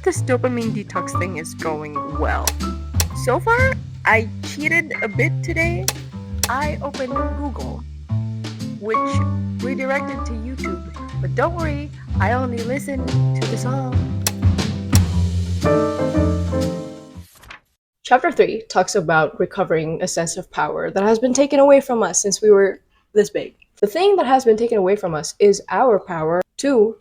if this dopamine detox thing is going well. So far, I cheated a bit today. I opened Google, which redirected to YouTube. But don't worry, I only listened to the song. Chapter 3 talks about recovering a sense of power that has been taken away from us since we were this big. The thing that has been taken away from us is our power to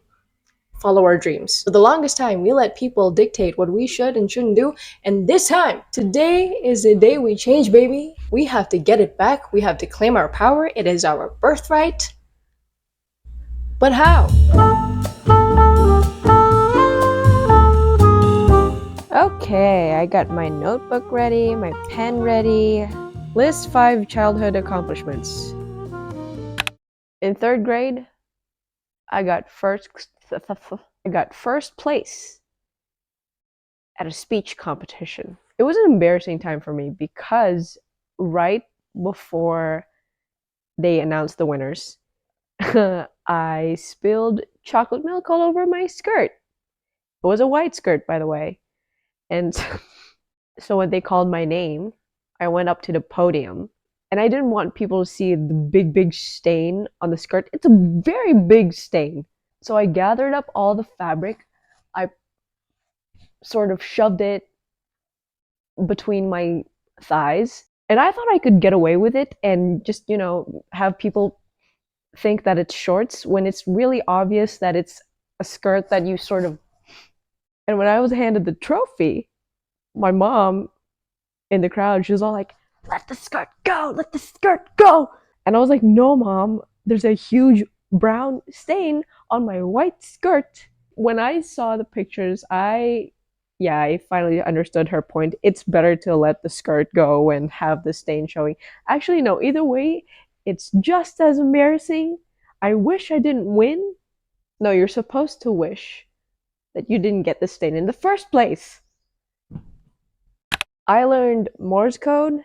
follow our dreams. For the longest time, we let people dictate what we should and shouldn't do, and this time, today is the day we change, baby. We have to get it back. We have to claim our power. It is our birthright. But how? Okay, I got my notebook ready, my pen ready. List 5 childhood accomplishments. In 3rd grade, I got first place at a speech competition. It was an embarrassing time for me because right before they announced the winners, I spilled chocolate milk all over my skirt. It was a white skirt, by the way. And so when they called my name, I went up to the podium and I didn't want people to see the big stain on the skirt. It's a very big stain. So I gathered up all the fabric. I sort of shoved it between my thighs. And I thought I could get away with it and just, have people think that it's shorts when it's really obvious that it's a skirt that you sort of. And when I was handed the trophy, my mom in the crowd, she was all like, "Let the skirt go, let the skirt go." And I was like, "No, Mom, there's a huge brown stain on my white skirt." When I saw the pictures, I finally understood her point. It's better to let the skirt go and have the stain showing. Actually, no, either way, it's just as embarrassing. I wish I didn't win. No, you're supposed to wish that you didn't get the stain in the first place. I learned Morse code.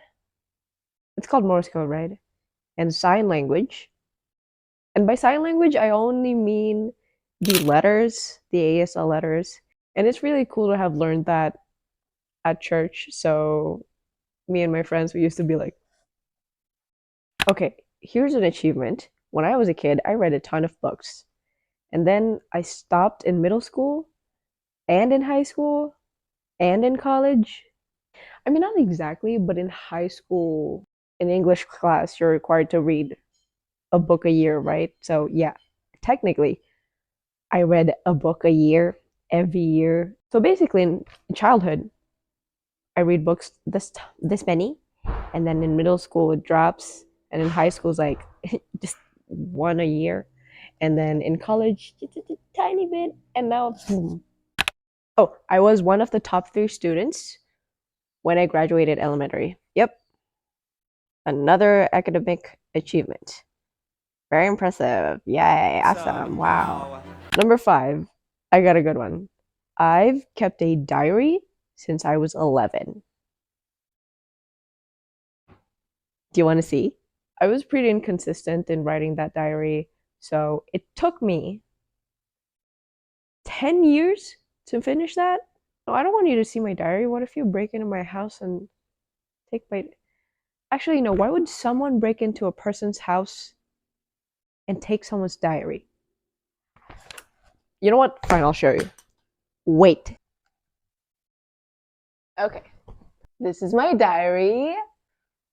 It's called Morse code, right? And sign language. And by sign language, I only mean the letters, the ASL letters. And it's really cool to have learned that at church. So me and my friends, we used to be like, okay, here's an achievement. When I was a kid, I read a ton of books. And then I stopped in middle school and in high school and in college. I mean, not exactly, but in high school, in English class, you're required to read a book a year, right? So, yeah, technically, I read a book a year every year. So basically, in childhood, I read books this many, and then in middle school it drops, and in high school it's like just one a year, and then in college just a tiny bit, and now boom. Oh, I was one of the top 3 students when I graduated elementary. Yep, another academic achievement. Very impressive. Yay, awesome. Wow. Number 5, I got a good one. I've kept a diary since I was 11. Do you want to see? I was pretty inconsistent in writing that diary, so it took me 10 years to finish that. No, I don't want you to see my diary. What if you break into my house and take my. Actually, no, why would someone break into a person's house and take someone's diary? You know what? Fine, I'll show you. Wait. Okay. This is my diary.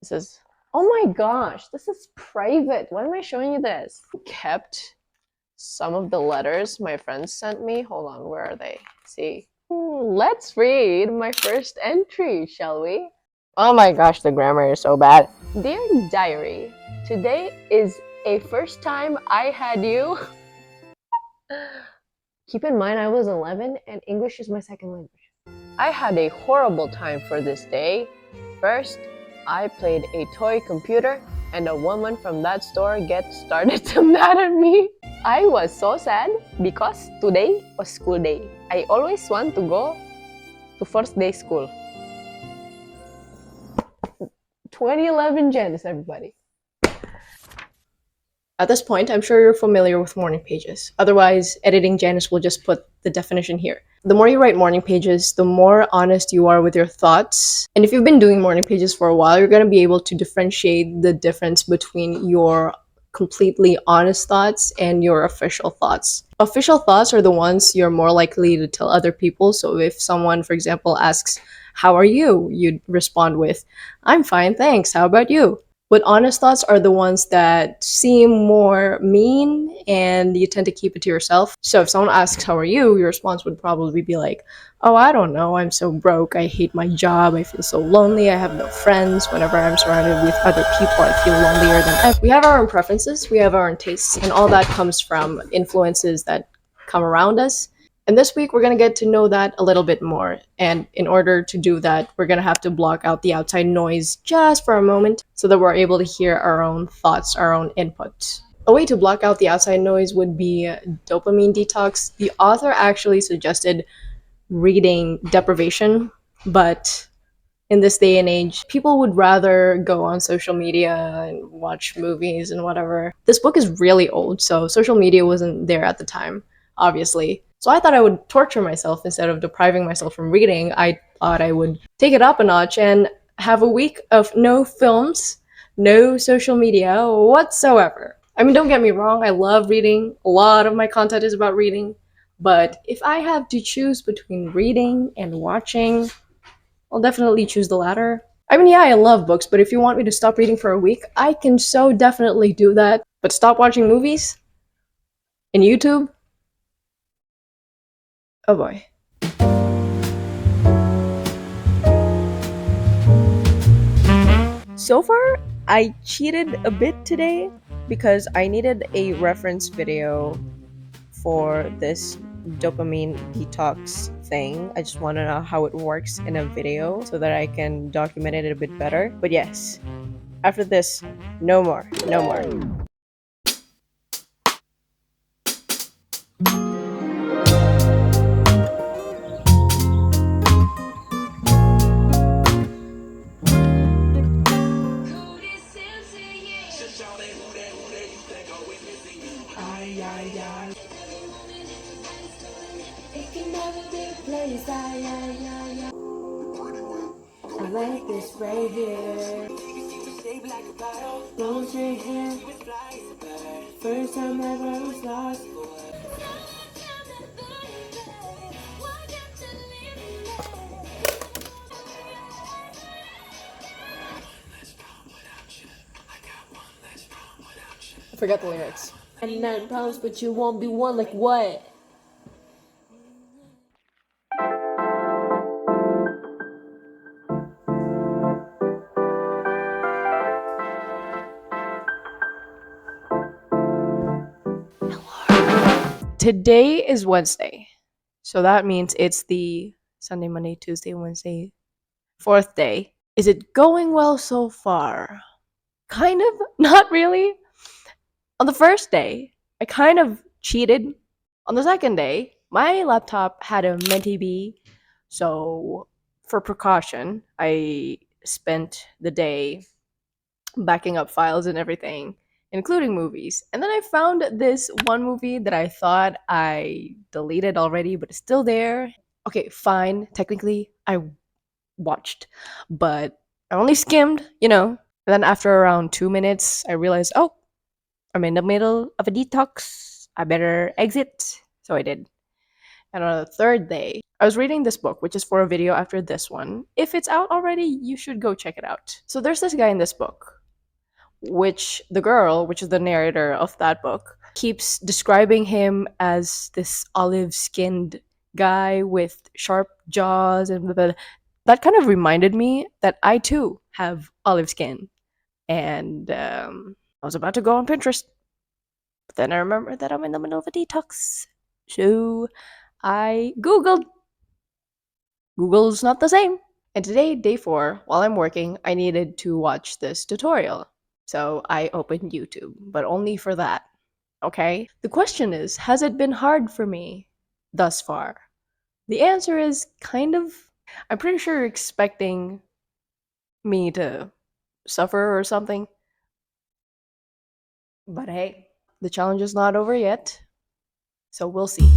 This is. Oh my gosh, this is private. Why am I showing you this? Kept some of the letters my friends sent me. Hold on, where are they? See. Let's read my first entry, shall we? Oh my gosh, the grammar is so bad. Dear diary, today is a first time I had you. Keep in mind I was 11 and English is my second language. I had a horrible time for this day. First, I played a toy computer and a woman from that store started to mad at me. I was so sad because today was school day. I always want to go to first day school. 2011 Janice, everybody. At this point, I'm sure you're familiar with morning pages. Otherwise, editing Janice will just put the definition here. The more you write morning pages, the more honest you are with your thoughts. And if you've been doing morning pages for a while, you're going to be able to differentiate the difference between your completely honest thoughts and your official thoughts. Official thoughts are the ones you're more likely to tell other people. So if someone, for example, asks, "How are you?" you'd respond with, "I'm fine, thanks. How about you?" But honest thoughts are the ones that seem more mean and you tend to keep it to yourself. So if someone asks, "How are you?" your response would probably be like, "Oh, I don't know. I'm so broke. I hate my job. I feel so lonely. I have no friends. Whenever I'm surrounded with other people, I feel lonelier than ever." We have our own preferences, we have our own tastes, and all that comes from influences that come around us. And this week, we're going to get to know that a little bit more. And in order to do that, we're going to have to block out the outside noise just for a moment so that we're able to hear our own thoughts, our own input. A way to block out the outside noise would be dopamine detox. The author actually suggested reading deprivation, but in this day and age, people would rather go on social media and watch movies and whatever. This book is really old, so social media wasn't there at the time, obviously. So I thought I would torture myself instead of depriving myself from reading. I thought I would take it up a notch and have a week of no films, no social media whatsoever. I mean, don't get me wrong, I love reading. A lot of my content is about reading. But if I have to choose between reading and watching, I'll definitely choose the latter. I mean, yeah, I love books, but if you want me to stop reading for a week, I can so definitely do that. But stop watching movies and YouTube? Oh boy. So far, I cheated a bit today because I needed a reference video for this dopamine detox thing. I just want to know how it works in a video so that I can document it a bit better. But yes, after this, no more, no more. I like this right here. Goes right here. First time ever I was lost. I forgot the lyrics. 99 pounds, but you won't be one. Like what? Today is Wednesday. So that means it's the Sunday, Monday, Tuesday, Wednesday, fourth day. Is it going well so far? Kind of, not really. On the first day, I kind of cheated. On the second day, my laptop had a Menti B, so for precaution, I spent the day backing up files and everything, including movies. And then I found this one movie that I thought I deleted already, but it's still there. Okay, fine. Technically, I watched, but I only skimmed, you know. And then after around 2 minutes, I realized, oh, I'm in the middle of a detox. I better exit. So I did. And on the third day, I was reading this book, which is for a video after this one. If it's out already, you should go check it out. So there's this guy in this book, which the girl, which is the narrator of that book, keeps describing him as this olive skinned guy with sharp jaws and blah, blah, blah. That kind of reminded me that I too have olive skin. And I was about to go on Pinterest, but then I remembered that I'm in the middle of a detox. So I Googled. Google's not the same. And today, day 4, while I'm working, I needed to watch this tutorial. So I opened YouTube, but only for that. Okay? The question is, has it been hard for me thus far? The answer is kind of. I'm pretty sure you're expecting me to suffer or something. But hey, the challenge is not over yet, so we'll see.